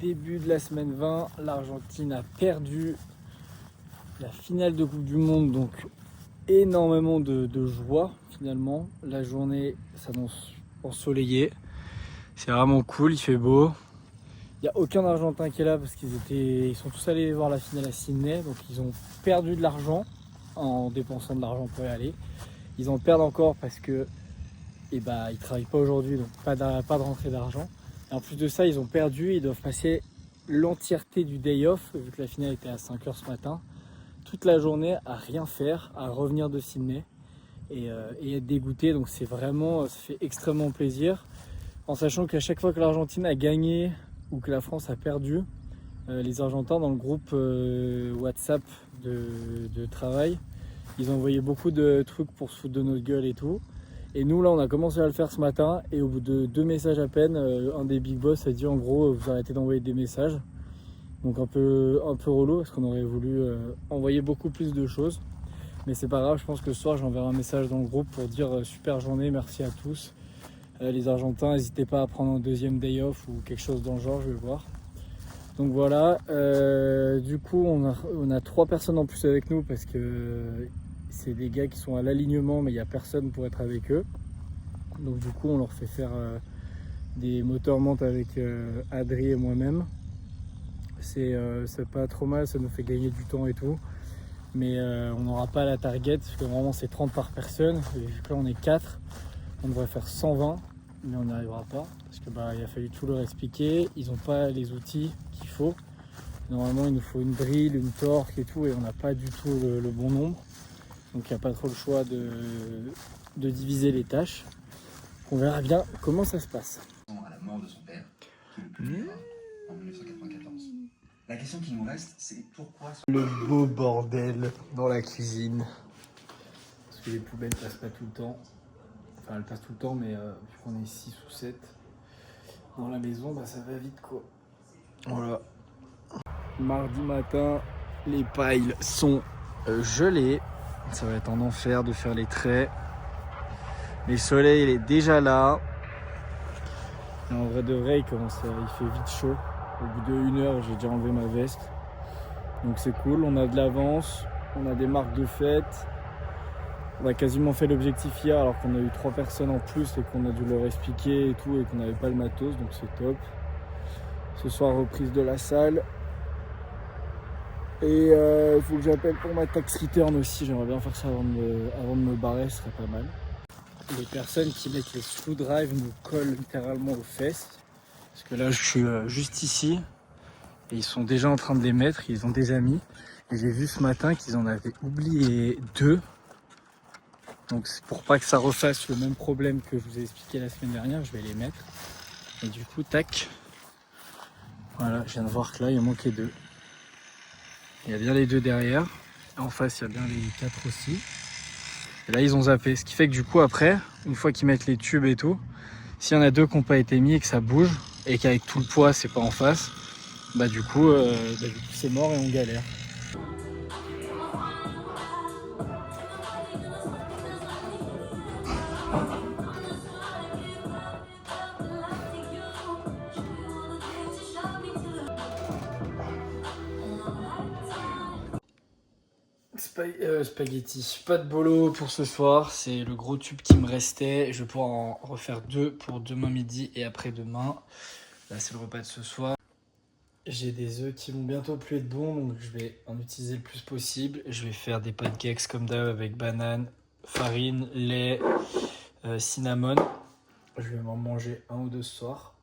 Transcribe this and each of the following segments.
Début de la semaine 20, l'Argentine a perdu la finale de Coupe du Monde, donc énormément de joie finalement. La journée s'annonce ensoleillée, c'est vraiment cool, il fait beau. Il n'y a aucun Argentin qui est là parce ils sont tous allés voir la finale à Sydney, donc ils ont perdu de l'argent en dépensant de l'argent pour y aller. Ils en perdent encore parce que ils travaillent pas aujourd'hui, donc pas de rentrée d'argent. Et en plus de ça, ils ont perdu, ils doivent passer l'entièreté du day off, vu que la finale était à 5h ce matin, toute la journée à rien faire, à revenir de Sydney et être dégoûté. Donc c'est vraiment, ça fait extrêmement plaisir, en sachant qu'à chaque fois que l'Argentine a gagné ou que la France a perdu, les Argentins dans le groupe WhatsApp de travail, ils ont envoyé beaucoup de trucs pour se foutre de notre gueule et tout. Et nous là on a commencé à le faire ce matin et au bout de 2 messages à peine, un des big boss a dit en gros vous arrêtez d'envoyer des messages. Donc un peu relou parce qu'on aurait voulu envoyer beaucoup plus de choses. Mais c'est pas grave, je pense que ce soir j'enverrai un message dans le groupe pour dire super journée, merci à tous. Les Argentins, n'hésitez pas à prendre un deuxième day off ou quelque chose dans le genre, je vais voir. Donc voilà, du coup on a 3 personnes en plus avec nous parce que c'est des gars qui sont à l'alignement mais il n'y a personne pour être avec eux. Donc du coup on leur fait faire des motormentes avec Adri et moi-même. C'est pas trop mal, ça nous fait gagner du temps et tout. Mais on n'aura pas la target parce que vraiment c'est 30 par personne. Et vu que là on est 4, on devrait faire 120 mais on n'y arrivera pas. Parce que il a fallu tout leur expliquer. Ils n'ont pas les outils qu'il faut. Normalement il nous faut une drill, une torque et tout et on n'a pas du tout le bon nombre. Donc il n'y a pas trop le choix de diviser les tâches. On verra bien comment ça se passe. À la mort de son père, qui le publiera en 1994. La question qui nous reste, c'est pourquoi... Le beau bordel dans la cuisine. Parce que les poubelles passent pas tout le temps. Enfin elles passent tout le temps mais vu qu'on est 6 ou 7 dans la maison, ça va vite quoi. Voilà. Mardi matin, les piles sont gelées. Ça va être un enfer de faire les traits. Mais le soleil il est déjà là. Et en vrai de vrai il fait vite chaud. Au bout de 1 heure j'ai déjà enlevé ma veste. Donc c'est cool, on a de l'avance, on a des marques de fête. On a quasiment fait l'objectif hier alors qu'on a eu 3 personnes en plus et qu'on a dû leur expliquer et tout et qu'on n'avait pas le matos, donc c'est top. Ce soir reprise de la salle. Et il faut que j'appelle pour ma tax return aussi, j'aimerais bien faire ça avant de me barrer, ce serait pas mal. Les personnes qui mettent les screw drive nous collent littéralement aux fesses. Parce que là je suis juste ici et ils sont déjà en train de les mettre, ils ont déjà mis. Et j'ai vu ce matin qu'ils en avaient oublié 2. Donc c'est pour pas que ça refasse le même problème que je vous ai expliqué la semaine dernière, je vais les mettre. Et du coup, tac. Voilà, je viens de voir que là, il en manquait 2. Il y a bien les 2 derrière. En face, il y a bien les 4 aussi. Et là, ils ont zappé. Ce qui fait que du coup, après, une fois qu'ils mettent les tubes et tout, s'il y en a 2 qui n'ont pas été mis et que ça bouge, et qu'avec tout le poids, c'est pas en face, du coup c'est mort et on galère. Spaghetti, pas de bolo pour ce soir, c'est le gros tube qui me restait. Je vais pouvoir en refaire 2 pour demain midi et après-demain. Là c'est le repas de ce soir. J'ai des œufs qui vont bientôt plus être bons, donc je vais en utiliser le plus possible. Je vais faire des pancakes comme d'hab avec banane, farine, lait, cinnamon. Je vais m'en manger 1 ou 2 ce soir.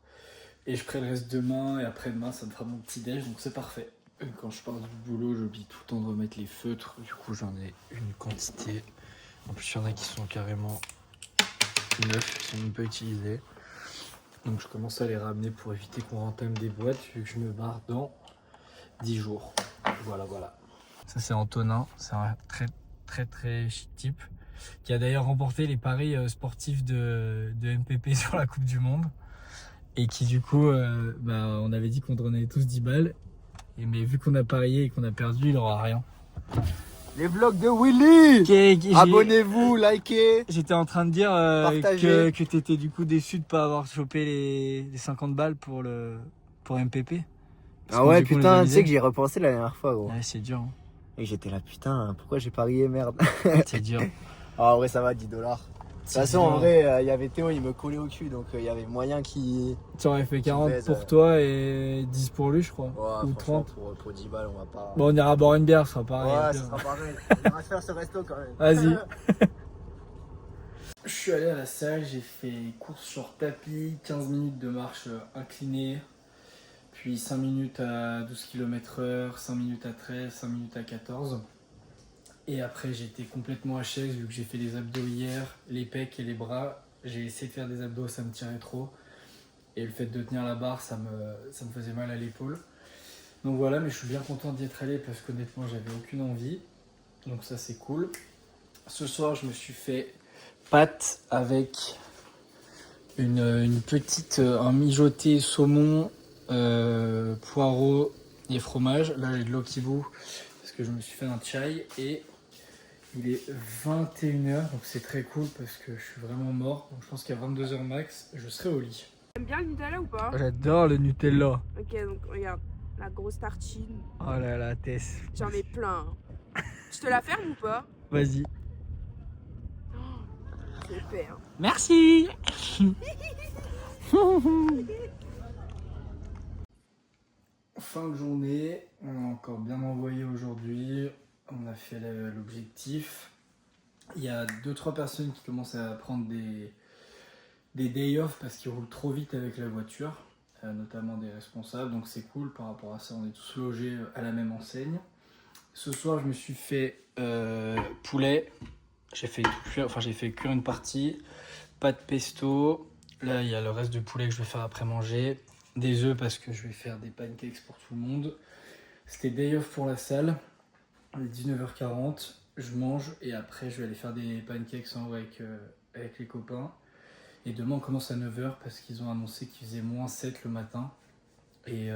Et je ferai le reste demain et après-demain, ça me fera mon petit déj, donc c'est parfait. Quand je pars du boulot, j'oublie tout le temps de remettre les feutres. Du coup, j'en ai une quantité. En plus, il y en a qui sont carrément neufs, qui sont même pas utilisés. Donc, je commence à les ramener pour éviter qu'on rentame des boîtes, vu que je me barre dans 10 jours. Voilà. Ça, c'est Antonin. C'est un très chic type qui a d'ailleurs remporté les paris sportifs de MPP sur la Coupe du Monde. Et qui, du coup, on avait dit qu'on donnait tous 10 balles. Mais vu qu'on a parié et qu'on a perdu, il n'aura rien. Les vlogs de Willy. Abonnez-vous, likez. J'étais en train de dire que tu étais du coup déçu de ne pas avoir chopé les 50 balles pour MPP. Ah ouais, putain, tu sais que j'y ai repensé la dernière fois, gros. Ouais, c'est dur. Hein. Et j'étais là, putain, pourquoi j'ai parié, merde. C'est dur. Ah, en vrai, ça va, 10 $. De toute façon, en vrai, il y avait Théo, il me collait au cul, donc il y avait moyen qu'il. Tu aurais fait 40 baise, pour toi et 10 pour lui, je crois. Ouais, ou 30. Pour 10 balles, on va pas. Bon, on ira boire une bière, ce sera pareil. Ouais, ça sera pareil. On va se faire ce resto quand même. Vas-y. Je suis allé à la salle, j'ai fait course sur tapis, 15 minutes de marche inclinée, puis 5 minutes à 12 km/h, 5 minutes à 13, 5 minutes à 14. Et après j'étais complètement HS vu que j'ai fait des abdos hier, les pecs et les bras. J'ai essayé de faire des abdos, ça me tirait trop. Et le fait de tenir la barre, ça me faisait mal à l'épaule. Donc voilà, mais je suis bien content d'y être allé parce qu'honnêtement j'avais aucune envie. Donc ça c'est cool. Ce soir je me suis fait pâtes avec une petite, un mijoté saumon, poireau et fromage. Là j'ai de l'eau qui bout parce que je me suis fait un chai et il est 21h donc c'est très cool parce que je suis vraiment mort. Donc je pense qu'à 22h max je serai au lit. T'aimes bien le Nutella ou pas? J'adore le Nutella. Ok, donc regarde, la grosse tartine. Oh là là, Tess. J'en ai plein. Je te la ferme ou pas? Vas-y. C'est épais, hein. Merci. Fin de journée, on a encore bien envoyé aujourd'hui, on a fait l'objectif. Il y a 2-3 personnes qui commencent à prendre des day off parce qu'ils roulent trop vite avec la voiture, notamment des responsables, donc c'est cool. Par rapport à ça, on est tous logés à la même enseigne. Ce soir, je me suis fait poulet, j'ai fait cuire une partie, pâte pesto. Là, il y a le reste de poulet que je vais faire après manger. Des œufs parce que je vais faire des pancakes pour tout le monde. C'était day off pour la salle. Il est 19h40. Je mange et après, je vais aller faire des pancakes en haut avec les copains. Et demain, on commence à 9h parce qu'ils ont annoncé qu'il faisait -7 le matin. Et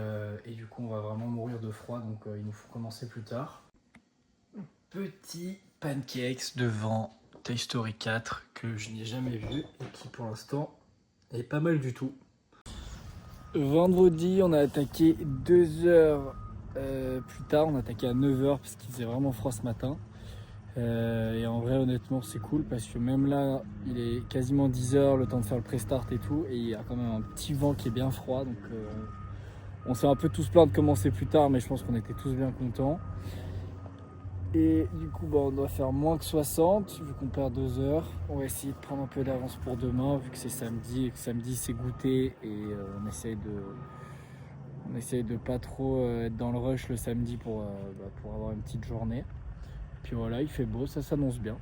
du coup, on va vraiment mourir de froid. Donc, il nous faut commencer plus tard. Petit pancakes devant Toy Story 4 que je n'ai jamais vu et qui pour l'instant est pas mal du tout. Vendredi, on a attaqué 2 heures plus tard, on a attaqué à 9h parce qu'il faisait vraiment froid ce matin. Et en vrai, honnêtement, c'est cool parce que même là, il est quasiment 10h, le temps de faire le pré-start et tout, et il y a quand même un petit vent qui est bien froid. Donc on s'est un peu tous plaints de commencer plus tard, mais je pense qu'on était tous bien contents. Et du coup, on doit faire moins que 60 vu qu'on perd 2 heures. On va essayer de prendre un peu d'avance pour demain vu que c'est samedi et que samedi c'est goûter et on essaye de pas trop être dans le rush le samedi pour avoir une petite journée. Puis voilà, il fait beau, ça s'annonce bien.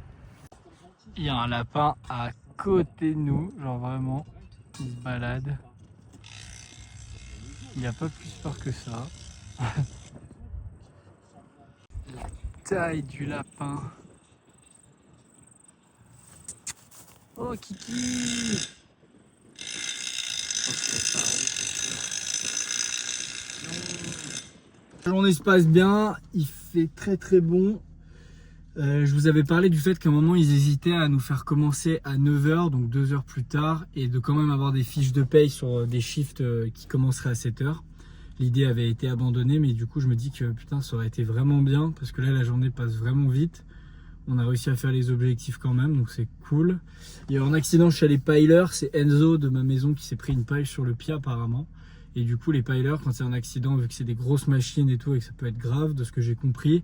Il y a un lapin à côté de nous, genre vraiment, il se balade. Il n'y a pas plus peur que ça. Taille du lapin. Oh Kiki. La journée se passe bien, il fait très très bon. Je vous avais parlé du fait qu'à un moment ils hésitaient à nous faire commencer à 9h, donc 2 heures plus tard, et de quand même avoir des fiches de paye sur des shifts qui commenceraient à 7h. L'idée avait été abandonnée, mais du coup je me dis que putain ça aurait été vraiment bien parce que là la journée passe vraiment vite. On a réussi à faire les objectifs quand même, donc c'est cool. Il y a eu un accident chez les pilers, c'est Enzo de ma maison qui s'est pris une paille sur le pied apparemment. Et du coup les pilers, quand c'est un accident, vu que c'est des grosses machines et tout et que ça peut être grave, de ce que j'ai compris,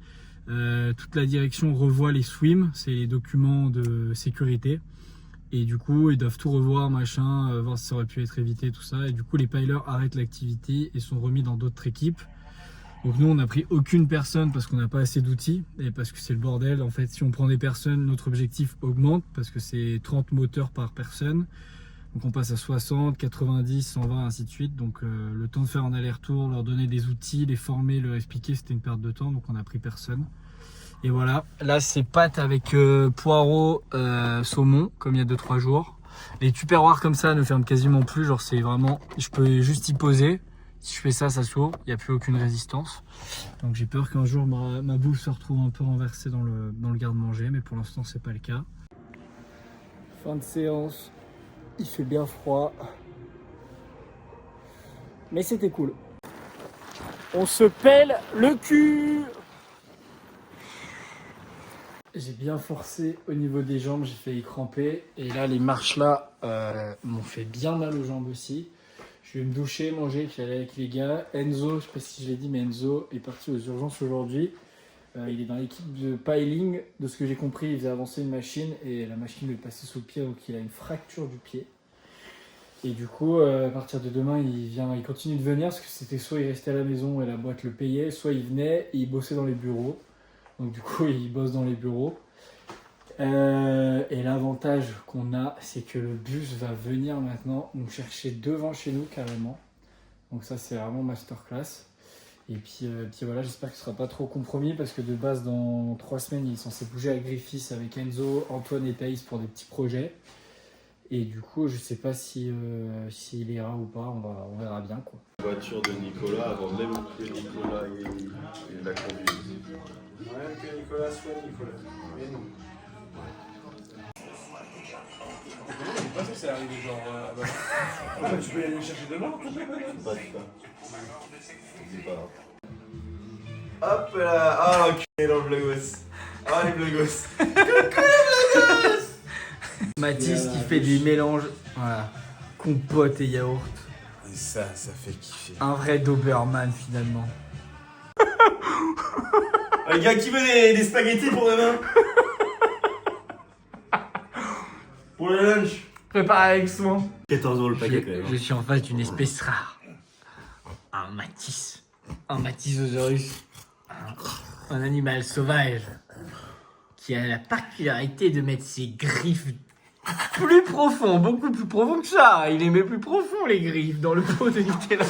toute la direction revoit les SWIM, c'est les documents de sécurité. Et du coup, ils doivent tout revoir, machin, voir si ça aurait pu être évité, tout ça. Et du coup, les pilers arrêtent l'activité et sont remis dans d'autres équipes. Donc nous, on n'a pris aucune personne parce qu'on n'a pas assez d'outils et parce que c'est le bordel. En fait, si on prend des personnes, notre objectif augmente parce que c'est 30 moteurs par personne. Donc on passe à 60, 90, 120, ainsi de suite. Donc le temps de faire un aller-retour, leur donner des outils, les former, leur expliquer, c'était une perte de temps. Donc on n'a pris personne. Et voilà, là c'est pâtes avec poireau, saumon, comme il y a 2-3 jours. Les tupperwares comme ça ne ferment quasiment plus, genre c'est vraiment, je peux juste y poser. Si je fais ça, ça s'ouvre, il n'y a plus aucune résistance. Donc j'ai peur qu'un jour ma bouffe se retrouve un peu renversée dans le garde-manger, mais pour l'instant c'est pas le cas. Fin de séance, il fait bien froid, mais c'était cool. On se pèle le cul. J'ai bien forcé au niveau des jambes, j'ai failli cramper. Et là, les marches là m'ont fait bien mal aux jambes aussi. Je vais me doucher, manger, puis aller avec les gars. Enzo, je sais pas si je l'ai dit, mais Enzo est parti aux urgences aujourd'hui. Il est dans l'équipe de piling. De ce que j'ai compris, il faisait avancer une machine et la machine lui est passée sous le pied, donc il a une fracture du pied. Et du coup, à partir de demain, il continue de venir parce que c'était soit il restait à la maison et la boîte le payait, soit il venait et il bossait dans les bureaux. Donc du coup, il bosse dans les bureaux. Et l'avantage qu'on a, c'est que le bus va venir maintenant nous chercher devant chez nous carrément. Donc ça, c'est vraiment masterclass. Et puis voilà, j'espère qu'il ne sera pas trop compromis parce que de base, dans 3 semaines, il est censé bouger à Griffiths avec Enzo, Antoine et Thaïs pour des petits projets. Et du coup, je sais pas s'il ira ou pas, on verra bien quoi. La voiture de Nicolas avant même que Nicolas ait la conduise. Ouais, que Nicolas soit Nicolas. Mais non. Je sais pas si c'est arrivé genre. Tu peux y aller chercher demain. Pas de ça. C'est pas grave. Hop là. Ah, l'enculé dans le blogos. Ah, les blogos. Mathis qui fait des mélanges, voilà, compote et yaourt. Et ça fait kiffer. Un vrai Doberman finalement. Les gars, qui veut des spaghettis pour demain? Pour le lunch. Prépare avec soin. 14 € le paquet quand même. Je suis en face d'une espèce rare. Un Mathis. Un Mathisaurus. Un animal sauvage. Qui a la particularité de mettre ses griffes plus profond, beaucoup plus profond que ça. Il les met plus profond les griffes dans le pot de Nutella.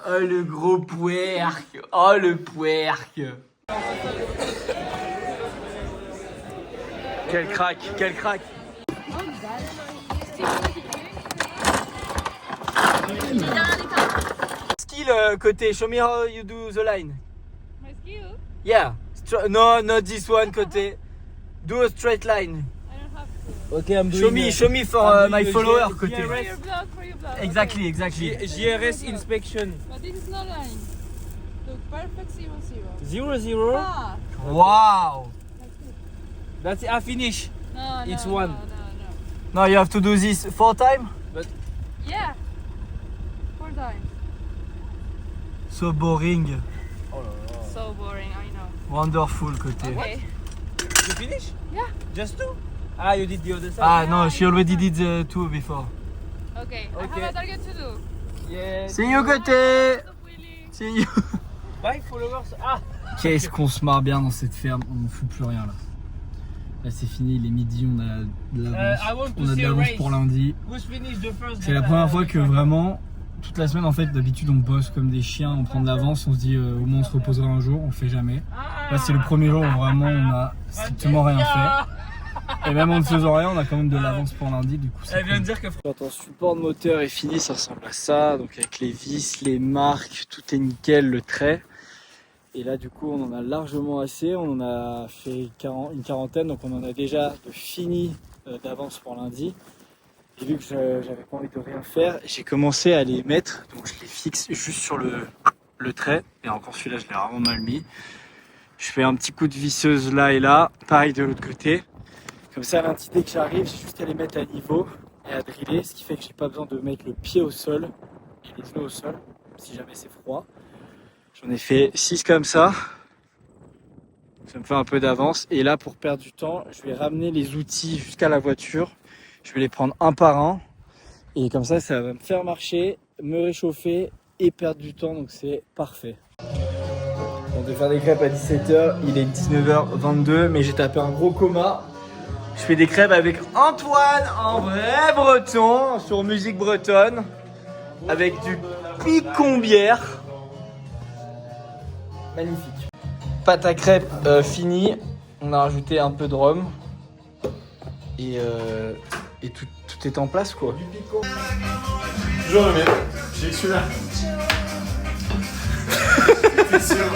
Oh le gros puerque. Oh le puerque. Quel crack, quel crack. Skill côté, show me how you do the line. My skill? Yeah, no, not this one côté. Do a straight line. I don't have to. Ok, I'm Show me for my follower côté. For your blog, for your blog. Exactly, exactly. GRS inspection. But this is not line. Look, perfect 0, 0. 0-0. Ah, Wow. That's it, I finish. no, no, It's no, one. no, no. Now you have to do this 4 times. Yeah. 4 times. So boring. So boring, I know. Wonderful côté. Okay. You finish? Yeah. Just 2? Ah, you did the other side. Ah no, she already did 2 before. Okay. I Okay. have a target to do. Yeah. See you côté. Stop wheeling. See you. Bye followers. Ah. Qu'est-ce qu'on se marre bien dans cette ferme, on ne fout plus rien là. Là c'est fini, il est midi, on a de l'avance. I want to On a de see a l'avance race. pour lundi. Who's finished the first? C'est la première fois que vraiment, toute la semaine en fait, d'habitude on bosse comme des chiens, on prend de l'avance, on se dit au moins on se reposera un jour, on le fait jamais. Là c'est le premier jour où vraiment on a strictement rien fait. Et même en ne faisant rien, on a quand même de l'avance pour lundi, du coup c'est Elle vient cool. de dire que. Quand ton support de moteur est fini, ça ressemble à ça, donc avec les vis, les marques, tout est nickel, le trait. Et là du coup on en a largement assez, on en a fait une quarantaine, donc on en a déjà de fini d'avance pour lundi. Et vu que j'avais pas envie de rien faire, j'ai commencé à les mettre, donc je les fixe juste sur le trait, et encore celui-là je l'ai vraiment mal mis. Je fais un petit coup de visseuse là et là, pareil de l'autre côté. Comme ça lundi dès que j'arrive, j'ai juste à les mettre à niveau et à driller, ce qui fait que j'ai pas besoin de mettre le pied au sol et les genoux au sol, si jamais c'est froid. J'en ai fait 6 comme ça me fait un peu d'avance. Et là, pour perdre du temps, je vais ramener les outils jusqu'à la voiture. Je vais les prendre un par un. Et comme ça va me faire marcher, me réchauffer et perdre du temps. Donc c'est parfait. On devait faire des crêpes à 17h. Il est 19h22, mais j'ai tapé un gros coma. Je fais des crêpes avec Antoine, un vrai breton, sur musique bretonne. Avec du picombière. Magnifique. Pâte à crêpes finie. On a rajouté un peu de rhum. Et tout est en place quoi. Je remets. J'ai celui-là. C'est sûr.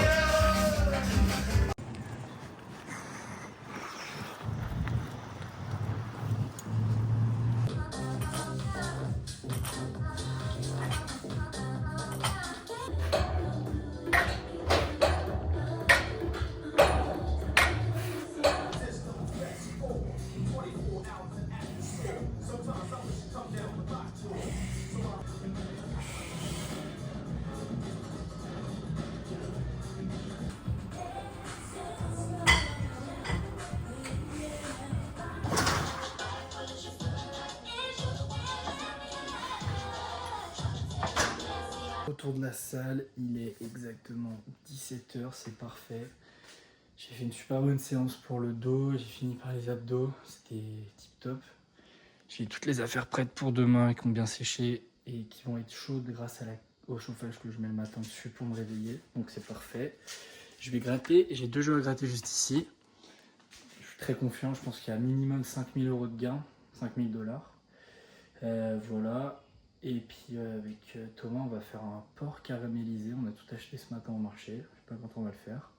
Retour de la salle, il est exactement 17h, c'est parfait. J'ai fait une super bonne séance pour le dos, j'ai fini par les abdos, c'était tip top. J'ai toutes les affaires prêtes pour demain qui ont bien séché et qui vont être chaudes grâce au chauffage que je mets le matin dessus pour me réveiller, donc c'est parfait. Je vais gratter, j'ai 2 jeux à gratter juste ici. Je suis très confiant, je pense qu'il y a minimum 5000 € de gain, 5000 $. Voilà. Et puis avec Thomas, on va faire un porc caramélisé. On a tout acheté ce matin au marché. Je sais pas quand on va le faire.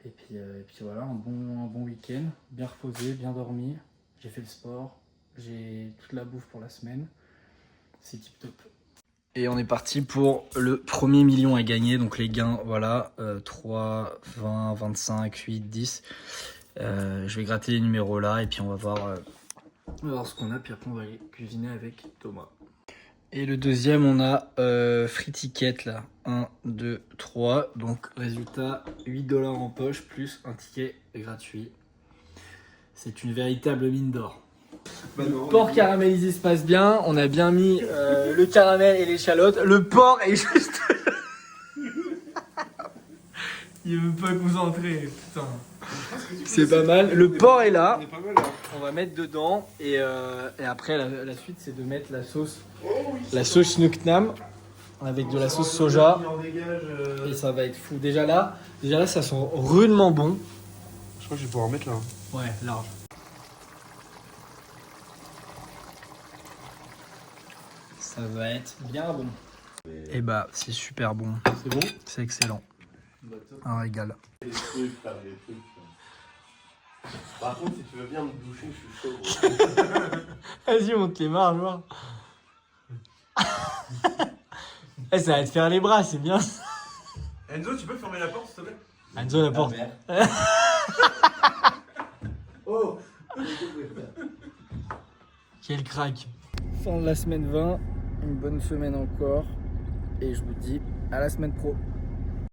Et puis voilà, un bon week-end, bien reposé, bien dormi. J'ai fait le sport, j'ai toute la bouffe pour la semaine. C'est tip top. Et on est parti pour le premier million à gagner. Donc les gains, voilà, 3, 20, 25, 8, 10. Je vais gratter les numéros là et puis on va voir ce qu'on a. Puis après on va aller cuisiner avec Thomas. Et le deuxième, on a free ticket là, 1, 2, 3. Donc résultat, 8 $ en poche plus un ticket gratuit. C'est une véritable mine d'or. Le porc caramélisé se passe bien. On a bien mis le caramel et l'échalote. Le porc est juste... Il veut pas concentrer, putain. C'est pas mal. Le porc est là. On va mettre dedans et après la suite c'est de mettre la sauce Snooknam avec de la sauce soja et ça va être fou. Déjà là ça sent rudement bon. Je crois que je vais pouvoir en mettre là. Ouais, large. Ça va être bien bon. Et bah c'est super bon. C'est bon, c'est excellent. Un régal. Les trucs, frère, les trucs. Par contre, si tu veux bien me doucher, je suis chaud. Vas-y, monte les marges, voir. Eh, ça va te faire les bras, c'est bien. Enzo, tu peux fermer la porte, s'il te plaît? Enzo, la porte. Oh. Quel crack. Fin de la semaine 20, une bonne semaine encore. Et je vous dis à la semaine pro.